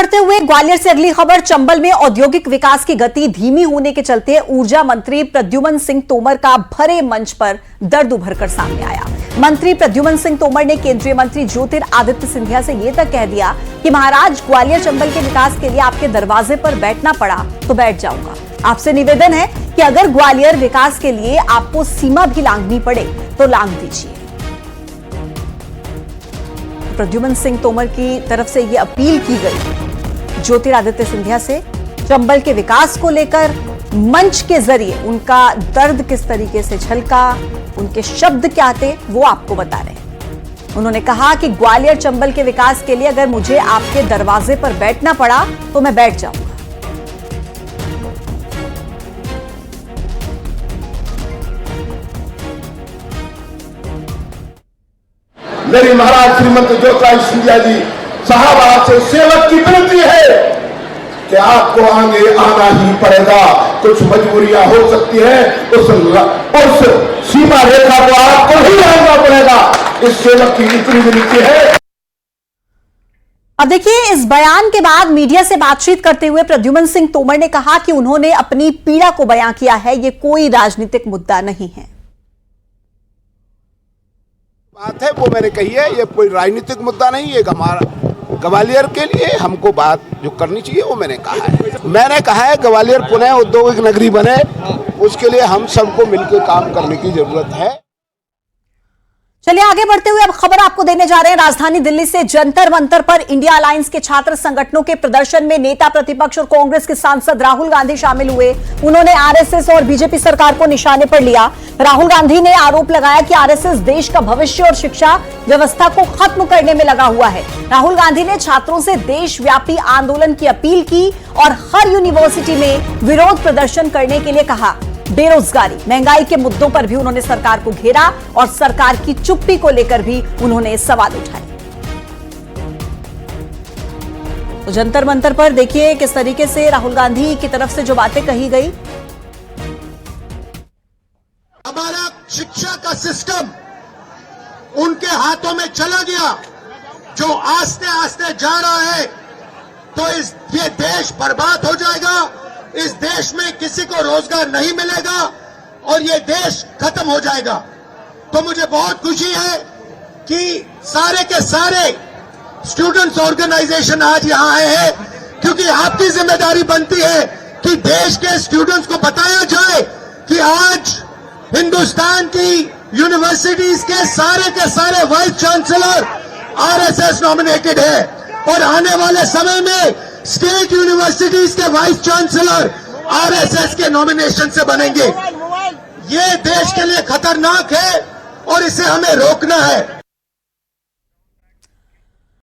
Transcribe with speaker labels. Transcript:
Speaker 1: बढ़ते हुए ग्वालियर से अगली खबर। चंबल में औद्योगिक विकास की गति धीमी होने के चलते ऊर्जा मंत्री प्रद्युमन सिंह तोमर का भरे मंच पर दर्द उभर कर सामने आया। मंत्री प्रद्युमन सिंह तोमर ने केंद्रीय मंत्री ज्योतिरादित्य सिंधिया से यह तक कह दिया कि महाराज, ग्वालियर चंबल के विकास के लिए आपके दरवाजे पर बैठना पड़ा तो बैठ जाऊंगा। आपसे निवेदन है कि अगर ग्वालियर विकास के लिए आपको सीमा भी लांघनी पड़े तो लांघ दीजिए। प्रद्युमन सिंह तोमर की तरफ से यह अपील की गई ज्योतिरादित्य सिंधिया से। चंबल के विकास को लेकर मंच के जरिए उनका दर्द किस तरीके से झलका, उनके शब्द क्या थे, वो आपको बता रहे हैं। उन्होंने कहा कि ग्वालियर चंबल के विकास के लिए अगर मुझे आपके दरवाजे पर बैठना पड़ा तो मैं बैठ जाऊंगा।
Speaker 2: मेरी महाराज श्रीमंत ज्योतिरादित्य सिंधिया जी साहब, आपसे सेवक की विनती है कि आपको आगे आना ही पड़ेगा। कुछ मजबूरियां हो सकती है, उस सीमा रेखा को आपको ही लांघना पड़ेगा। इस सेवक की इतनी विनती है।
Speaker 1: अब देखिए, इस बयान के बाद मीडिया से बातचीत करते हुए प्रद्युमन सिंह तोमर ने कहा कि उन्होंने अपनी पीड़ा को बयां किया है, ये कोई राजनीतिक मुद्दा नहीं है।
Speaker 3: बात है वो मैंने कही है, ये कोई राजनीतिक मुद्दा नहीं है। हमारा ग्वालियर के लिए हमको बात जो करनी चाहिए वो मैंने कहा है। मैंने कहा है ग्वालियर पुनः औद्योगिक नगरी बने, उसके लिए हम सबको मिलकर काम करने की जरूरत है।
Speaker 1: चलिए आगे बढ़ते हुए अब खबर आपको देने जा रहे हैं राजधानी दिल्ली से। जंतर मंतर पर इंडिया अलायंस के छात्र संगठनों के प्रदर्शन में नेता प्रतिपक्ष और कांग्रेस के सांसद राहुल गांधी शामिल हुए। उन्होंने आरएसएस और बीजेपी सरकार को निशाने पर लिया। राहुल गांधी ने आरोप लगाया कि आरएसएस देश का भविष्य और शिक्षा व्यवस्था को खत्म करने में लगा हुआ है। राहुल गांधी ने छात्रों से देशव्यापी आंदोलन की अपील की और हर यूनिवर्सिटी में विरोध प्रदर्शन करने के लिए कहा। बेरोजगारी, महंगाई के मुद्दों पर भी उन्होंने सरकार को घेरा और सरकार की चुप्पी को लेकर भी उन्होंने सवाल उठाए। तो जंतर मंतर पर देखिए किस तरीके से राहुल गांधी की तरफ से जो बातें कही गई।
Speaker 4: हमारा शिक्षा का सिस्टम उनके हाथों में चला गया, जो आस्ते आस्ते जा रहा है, तो ये देश बर्बाद हो जाएगा। इस देश में किसी को रोजगार नहीं मिलेगा और ये देश खत्म हो जाएगा। तो मुझे बहुत खुशी है कि सारे के सारे स्टूडेंट्स ऑर्गेनाइजेशन आज यहां आए हैं, क्योंकि आपकी जिम्मेदारी बनती है कि देश के स्टूडेंट्स को बताया जाए कि आज हिंदुस्तान की यूनिवर्सिटीज के सारे वाइस चांसलर आरएसएस नॉमिनेटेड है और आने वाले समय में स्टेट यूनिवर्सिटीज के वाइस चांसलर आरएसएस के नॉमिनेशन से बनेंगे। ये देश के लिए खतरनाक है और इसे हमें रोकना है।